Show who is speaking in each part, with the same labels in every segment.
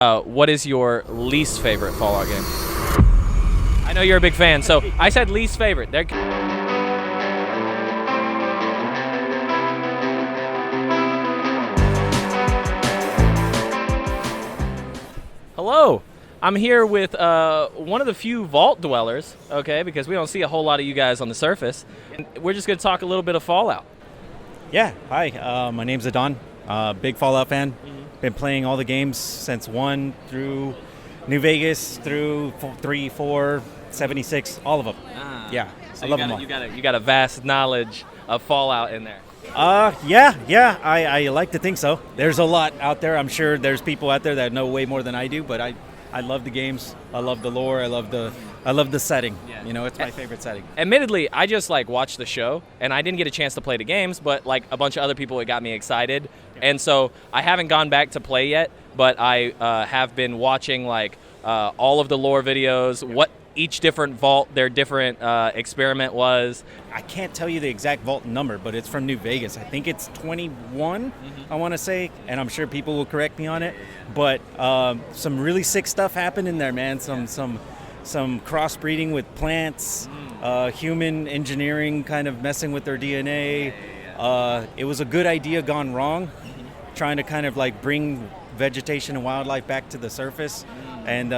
Speaker 1: What is your least favorite Fallout game? I know you're a big fan, so I said least favorite. There. Hello, I'm here with one of the few vault dwellers, okay, because we don't see a whole lot of you guys on the surface. And we're just going to talk a little bit of Fallout.
Speaker 2: Yeah, hi, my name's Adon, big Fallout fan. Been playing all the games since 1 through New Vegas, through 3, 4, 76, all of them. Yeah,
Speaker 1: so
Speaker 2: I love them all.
Speaker 1: You got a vast knowledge of Fallout in there.
Speaker 2: Yeah, I like to think so. There's a lot out there. I'm sure there's people out there that know way more than I do, but I love the games. I love the lore. I love the setting. Yeah. You know, it's my favorite setting.
Speaker 1: Admittedly, I just watched the show, and I didn't get a chance to play the games, but a bunch of other people, it got me excited. Yeah. And so I haven't gone back to play yet, but I have been watching all of the lore videos, what each different vault, their different experiment was.
Speaker 2: I can't tell you the exact vault number, but it's from New Vegas. I think it's 21, I want to say, and I'm sure people will correct me on it. But some really sick stuff happened in there, man. Some crossbreeding with plants, human engineering, kind of messing with their DNA. It was a good idea gone wrong, trying to kind of bring vegetation and wildlife back to the surface. And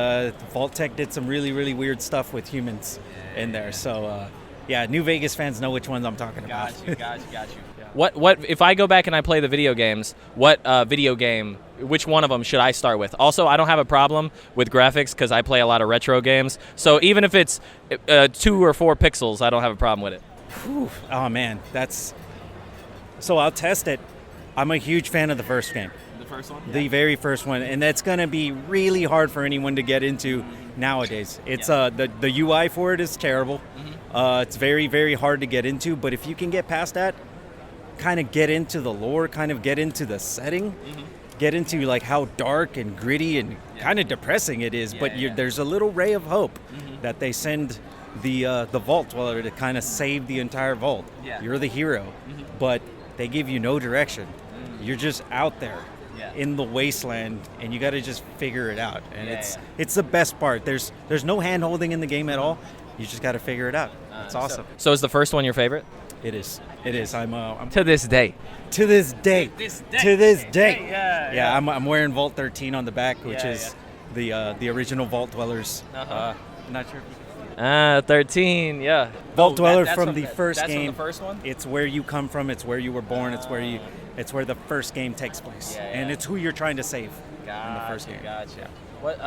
Speaker 2: Vault Tech did some really, really weird stuff with humans in there. So, New Vegas fans know which ones I'm talking about.
Speaker 1: Got you. Yeah. What if I go back and I play the video games, which one of them should I start with? Also, I don't have a problem with graphics because I play a lot of retro games. So even if it's 2 or 4 pixels, I don't have a problem with it.
Speaker 2: Whew. Oh, man. So I'll test it. I'm a huge fan of the first game.
Speaker 1: First one?
Speaker 2: The very first one, and that's going to be really hard for anyone to get into nowadays. It's the UI for it is terrible. It's very, very hard to get into, but if you can get past that, kind of get into the lore, kind of get into the setting, get into how dark and gritty and kind of depressing it is, but there's a little ray of hope that they send the Vault Dweller to kind of save the entire vault. You're the hero, but they give you no direction. You're just out there in the wasteland, and you got to just figure it out. And it's the best part. There's no hand holding in the game at all. You just got to figure it out. It's awesome.
Speaker 1: So is the first one your favorite?
Speaker 2: It is. I'm
Speaker 1: to this day.
Speaker 2: To this day. Yeah. I'm wearing Vault 13 on the back, which is the original Vault Dwellers. I'm not sure.
Speaker 1: 13. Yeah.
Speaker 2: Vault Dweller from the first game.
Speaker 1: That's from the first one.
Speaker 2: It's where you come from. It's where you were born. It's where the first game takes place, and it's who you're trying to save in the first game.
Speaker 1: Gotcha. What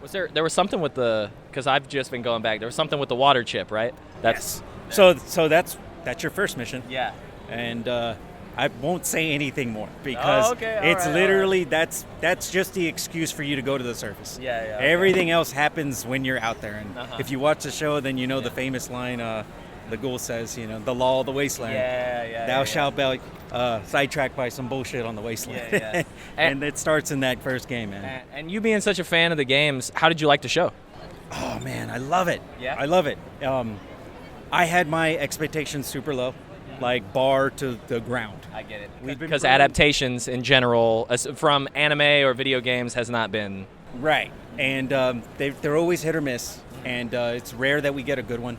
Speaker 1: was there? There was something with because I've just been going back. There was something with the water chip, right?
Speaker 2: Yes. So that's your first mission.
Speaker 1: Yeah.
Speaker 2: And I won't say anything more because it's literally that's just the excuse for you to go to the surface.
Speaker 1: Yeah.
Speaker 2: Everything else happens when you're out there, and if you watch the show, then you know the famous line. The ghoul says, the law of the wasteland. Thou shalt be sidetracked by some bullshit on the wasteland.
Speaker 1: Yeah.
Speaker 2: And it starts in that first game, man.
Speaker 1: And you being such a fan of the games, how did you like the show?
Speaker 2: Oh, man, I love it.
Speaker 1: Yeah?
Speaker 2: I love it. I had my expectations super low, bar to the ground.
Speaker 1: I get it. Because adaptations in general, from anime or video games, has not been...
Speaker 2: Right. And they're always hit or miss. And it's rare that we get a good one.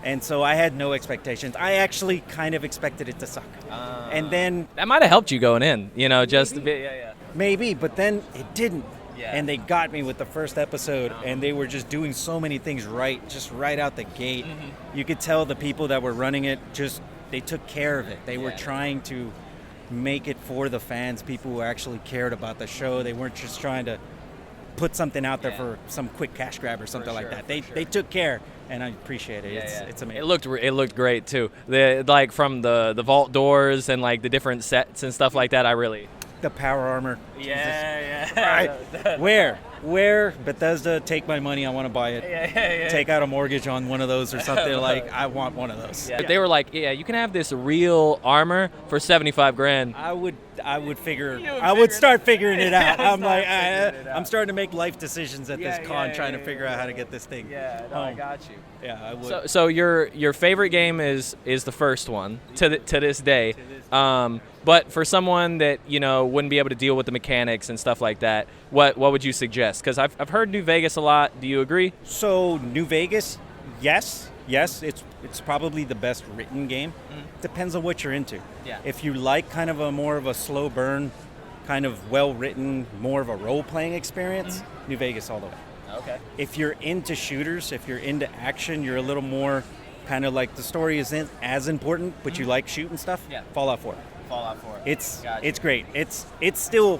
Speaker 2: And so I had no expectations. I actually kind of expected it to suck. And then...
Speaker 1: That might have helped you going in,
Speaker 2: Maybe, but then it didn't.
Speaker 1: Yeah.
Speaker 2: And they got me with the first episode, and they were just doing so many things right out the gate. You could tell the people that were running it, they took care of it. They were trying to make it for the fans, people who actually cared about the show. They weren't just trying to put something out there for some quick cash grab or something like that. They took care, and I appreciate it. It's amazing.
Speaker 1: It looked great too. From the vault doors and the different sets and stuff like that.
Speaker 2: The power armor.
Speaker 1: Yeah.
Speaker 2: Right. Where Bethesda, take my money, I want to buy it.
Speaker 1: Yeah.
Speaker 2: Take out a mortgage on one of those or something. I want one of those.
Speaker 1: Yeah. They were you can have this real armor for $75,000.
Speaker 2: I would start figuring it out. I'm starting to make life decisions at this con, trying to figure out how to get this thing.
Speaker 1: Yeah, no, I got you.
Speaker 2: Yeah, I would.
Speaker 1: So your favorite game is the first one to this day. But for someone that wouldn't be able to deal with the mechanics and stuff like that, what would you suggest? Because I've heard New Vegas a lot. Do you agree?
Speaker 2: So New Vegas, yes, it's probably the best written game. Depends on what you're into.
Speaker 1: Yeah.
Speaker 2: If you like kind of a more of a slow burn, kind of well written, more of a role playing experience, New Vegas all the way.
Speaker 1: Okay.
Speaker 2: If you're into shooters, if you're into action, you're a little more kind of like the story isn't as important, but you like shooting stuff.
Speaker 1: Yeah.
Speaker 2: Fallout 4.
Speaker 1: Fallout 4.
Speaker 2: It's
Speaker 1: Gotcha.
Speaker 2: it's great. It's still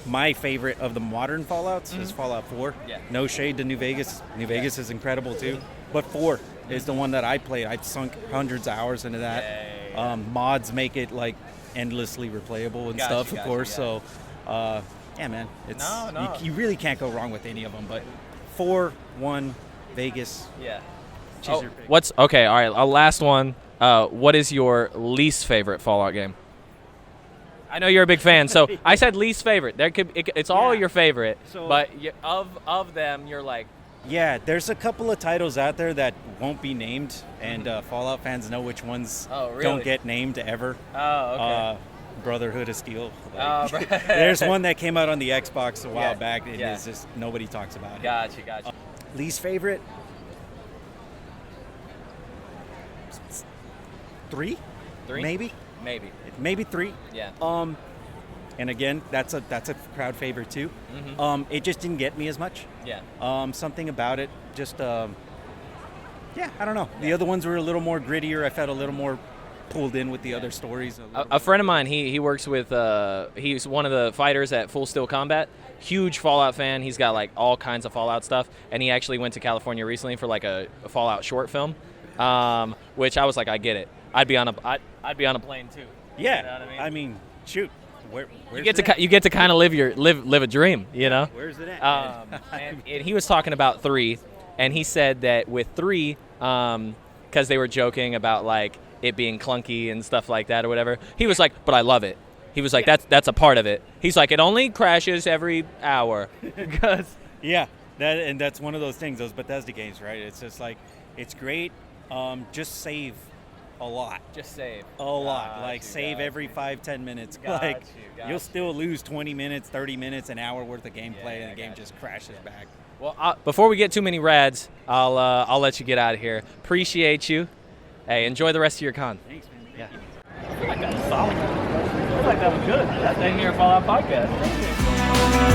Speaker 2: my favorite of the modern Fallouts is Fallout 4.
Speaker 1: Yeah.
Speaker 2: No shade to New Vegas. New Vegas is incredible too, but 4 is the one that I played. I've sunk hundreds of hours into that.
Speaker 1: Yeah.
Speaker 2: Mods make it like endlessly replayable and stuff, of course.
Speaker 1: yeah.
Speaker 2: So, yeah, man, it's
Speaker 1: No.
Speaker 2: You really can't go wrong with any of them. But 4, 1, Vegas.
Speaker 1: Yeah.
Speaker 2: Choose your pick.
Speaker 1: What's okay? All right, our last one. What is your least favorite Fallout game? I know you're a big fan, so I said least favorite. It's all
Speaker 2: Yeah.
Speaker 1: your favorite,
Speaker 2: So-
Speaker 1: but of them, you're like,
Speaker 2: Yeah, there's a couple of titles out there that won't be named, and Fallout fans know which ones
Speaker 1: Oh, really?
Speaker 2: don't get named ever.
Speaker 1: oh, okay.
Speaker 2: Brotherhood of Steel.
Speaker 1: Oh,
Speaker 2: There's one that came out on the Xbox a while
Speaker 1: Yeah,
Speaker 2: back, and
Speaker 1: yeah.
Speaker 2: it's just nobody talks about it.
Speaker 1: Gotcha.
Speaker 2: Least favorite? 3?
Speaker 1: 3?
Speaker 2: Maybe
Speaker 1: Maybe.
Speaker 2: 3.
Speaker 1: Yeah.
Speaker 2: And again, that's a crowd favorite too. It just didn't get me as much.
Speaker 1: Yeah.
Speaker 2: Something about it just yeah, I don't know. The other ones were a little more grittier. I felt a little more pulled in with the other stories.
Speaker 1: A friend of mine, he works with, he's one of the fighters at Full Steel Combat. Huge Fallout fan. He's got like all kinds of Fallout stuff, and he actually went to California recently for like a Fallout short film, which I was like, I get it. I'd be on a plane too.
Speaker 2: Yeah,
Speaker 1: You know what
Speaker 2: I mean, shoot. Where's
Speaker 1: You get to kind of live a dream, you know.
Speaker 2: Where's it at?
Speaker 1: And he was talking about 3, and he said that with 3, because they were joking about like it being clunky and stuff like that or whatever. He was like, but I love it. He was like, that's a part of it. He's like, it only crashes every hour. Because
Speaker 2: Yeah, that's one of those things. Those Bethesda games, right? It's just like it's great. Just save a lot.
Speaker 1: just save
Speaker 2: A lot. Like save every 5-10 minutes. Like you'll still lose 20 minutes, 30 minutes, an hour worth of gameplay, and the game just crashes back.
Speaker 1: Well, before we get too many rads, I'll let you get out of here. Appreciate you. Hey, enjoy the rest of your con.
Speaker 2: Thanks, man.
Speaker 1: Yeah. I feel like that was solid. I feel like that was good. That's the Here Fallout podcast.